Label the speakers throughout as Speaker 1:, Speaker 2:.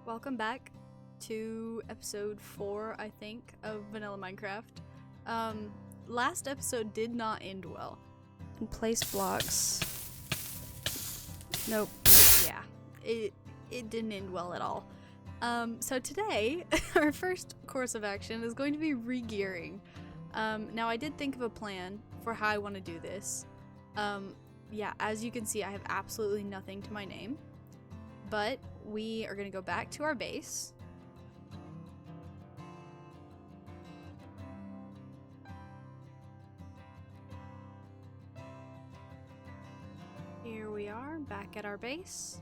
Speaker 1: Welcome back to episode 4, I think, of Vanilla Minecraft. Last episode did not end well. And place blocks. Nope. Yeah, it didn't end well at all. So today, our first course of action is going to be re-gearing. Now I did think of a plan for how I want to do this. Yeah, as you can see, I have absolutely nothing to my name. But we are going to go back to our base. Here we are, back at our base.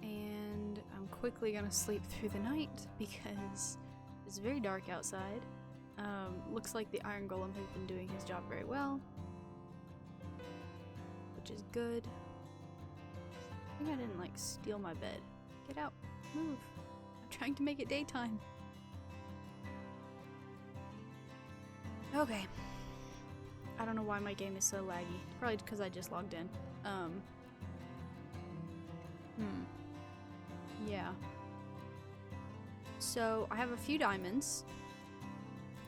Speaker 1: And I'm quickly going to sleep through the night because it's very dark outside. Looks like the Iron Golem has been doing his job very well, which is good. I think I didn't like steal my bed. Get out. Move. I'm trying to make it daytime. Okay. I don't know why my game is so laggy. Probably because I just logged in. Yeah. So I have a few diamonds.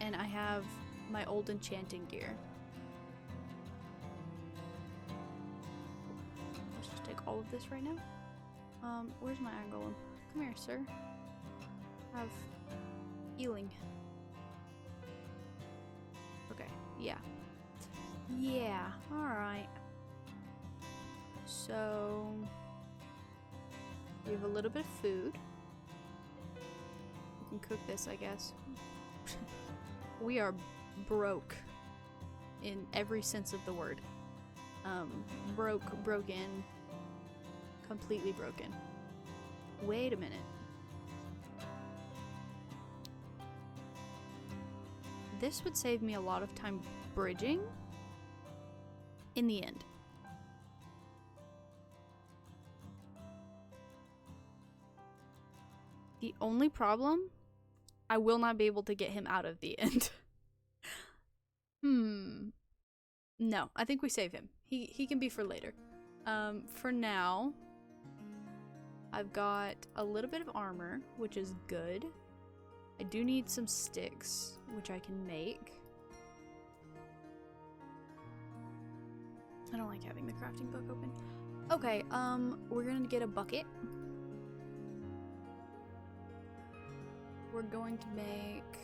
Speaker 1: And I have my old enchanting gear. Let's just take all of this right now. Where's my Iron Golem? Come here, sir. Have healing. Okay, yeah. Yeah, alright. So we have a little bit of food. We can cook this, I guess. We are broke in every sense of the word. Broken, completely broken. Wait a minute. This would save me a lot of time bridging in the end. The only problem, I will not be able to get him out of the end. No, I think we save him. He can be for later. For now, I've got a little bit of armor, which is good. I do need some sticks, which I can make. I don't like having the crafting book open. Okay, we're gonna get a bucket. We're going to make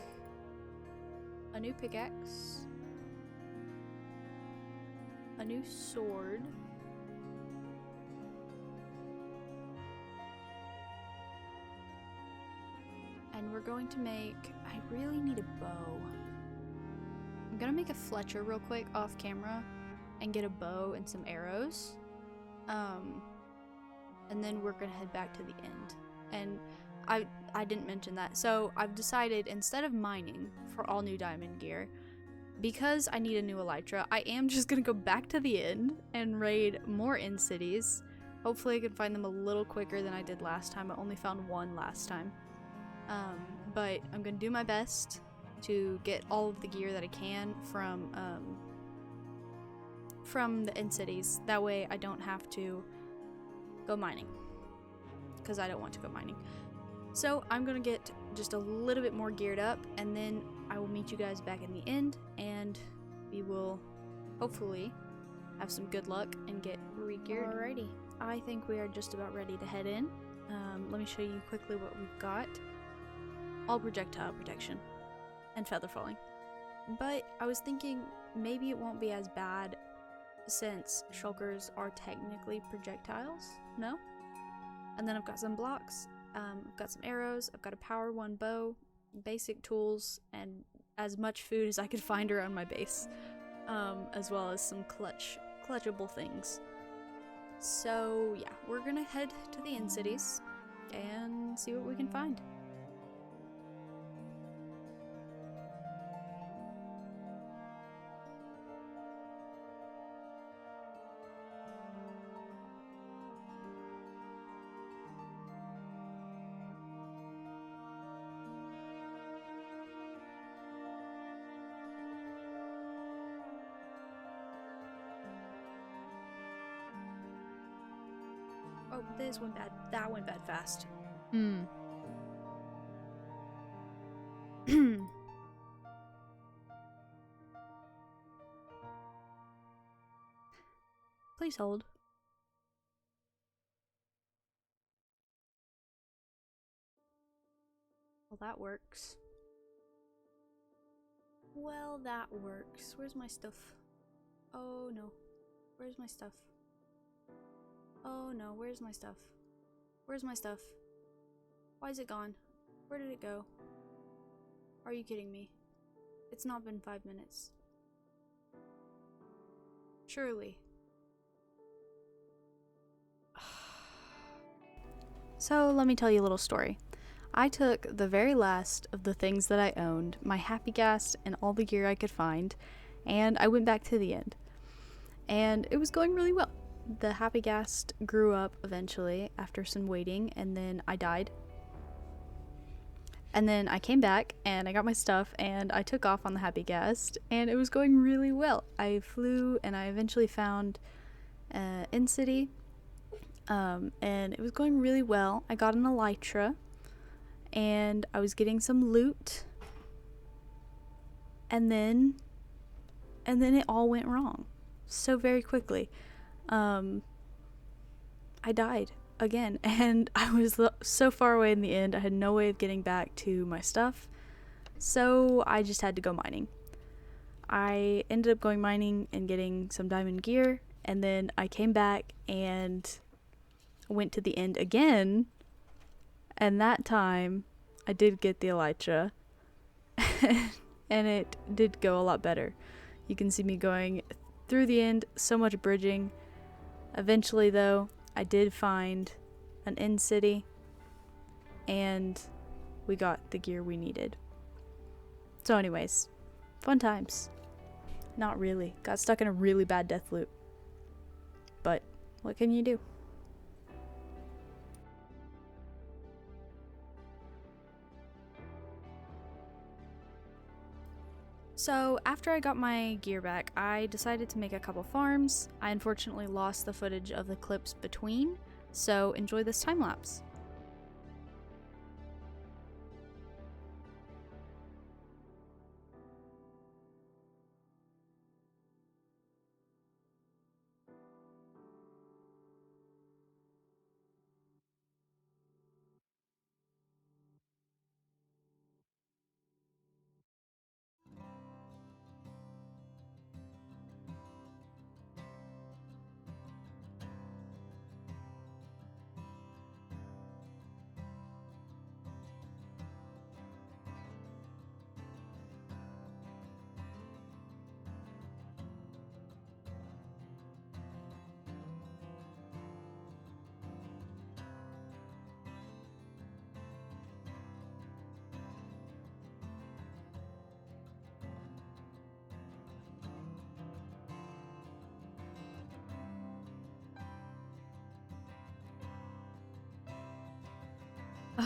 Speaker 1: a new pickaxe, a new sword, and we're going to make, I really need a bow. I'm gonna make a Fletcher real quick off camera and get a bow and some arrows. And then we're gonna head back to the end. And I didn't mention that. So I've decided, instead of mining for all new diamond gear, because I need a new elytra, I am just gonna go back to the end and raid more end cities. Hopefully I can find them a little quicker than I did last time. I only found one last time. But I'm gonna do my best to get all of the gear that I can from the end cities. That way I don't have to go mining, because I don't want to go mining. So I'm gonna get just a little bit more geared up, and then I will meet you guys back in the end, and we will hopefully have some good luck and get re-geared. Alrighty, I think we are just about ready to head in. Let me show you quickly what we've got. All projectile protection and feather falling. But I was thinking maybe it won't be as bad since shulkers are technically projectiles. No? And then I've got some blocks. I've got some arrows, I've got a power 1 bow, basic tools, and as much food as I could find around my base, as well as some clutchable things. So yeah, we're gonna head to the end cities and see what we can find. Oh, this went bad. That went bad fast. Please hold. Well, that works. Well, that works. Where's my stuff? Oh no. Where's my stuff? Oh no, where's my stuff? Where's my stuff? Why is it gone? Where did it go? Are you kidding me? It's not been 5 minutes. Surely. So let me tell you a little story. I took the very last of the things that I owned, my happy gas and all the gear I could find, and I went back to the end. And it was going really well. The happy gas grew up eventually after some waiting, and then I died. And then I came back and I got my stuff and I took off on the happy gas, and it was going really well. I flew and I eventually found in city, and it was going really well. I got an elytra and I was getting some loot, and then it all went wrong so very quickly. I died again, and I was so far away in the end. I had no way of getting back to my stuff, so I just had to go mining. I ended up going mining and getting some diamond gear, and then I came back and went to the end again, and that time I did get the elytra and it did go a lot better. You can see me going through the end, so much bridging. Eventually though, I did find an end city and we got the gear we needed. So anyways, fun times. Not really. Got stuck in a really bad death loop. But what can you do? So after I got my gear back, I decided to make a couple farms. I unfortunately lost the footage of the clips between, so enjoy this time lapse.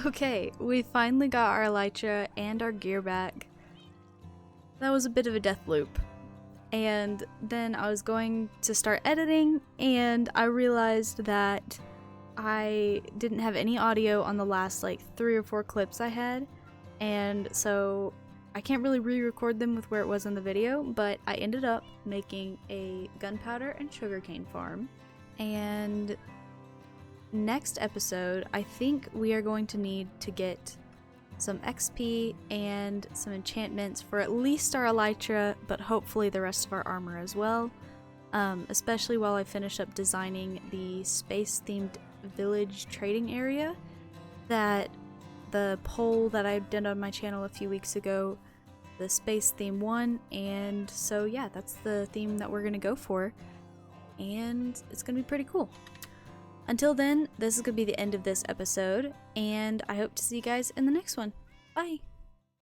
Speaker 1: Okay, we finally got our elytra and our gear back. That was a bit of a death loop. And then I was going to start editing, and I realized that I didn't have any audio on the last like 3 or 4 clips I had, and so I can't really re-record them with where it was in the video, but I ended up making a gunpowder and sugarcane farm. And next episode, I think we are going to need to get some XP and some enchantments for at least our elytra, but hopefully the rest of our armor as well, especially while I finish up designing the space-themed village trading area that the poll that I did on my channel a few weeks ago, the space theme won, and so yeah, that's the theme that we're gonna go for, and it's gonna be pretty cool. Until then, this is gonna be the end of this episode, and I hope to see you guys in the next one. Bye!